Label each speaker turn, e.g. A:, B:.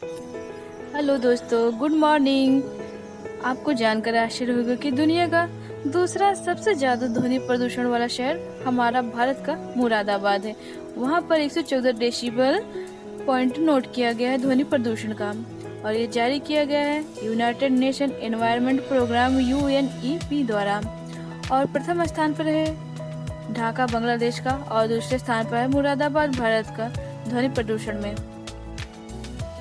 A: Hello दोस्तों, good morning. आपको जानकर आश्चर्य होगा कि दुनिया का दूसरा सबसे ज़्यादा ध्वनि प्रदूषण वाला शहर हमारा भारत का मुरादाबाद है। वहाँ पर 114 डेसिबल पॉइंट नोट किया गया है ध्वनि प्रदूषण का, और ये जारी किया गया है United Nation Environment Programme UNEP द्वारा। और प्रथम स्थान पर है ढाका बांग्लादेश का, और दूसरे स्थान पर है मुरादाबाद भारत का ध्वनि प्रदूषण में।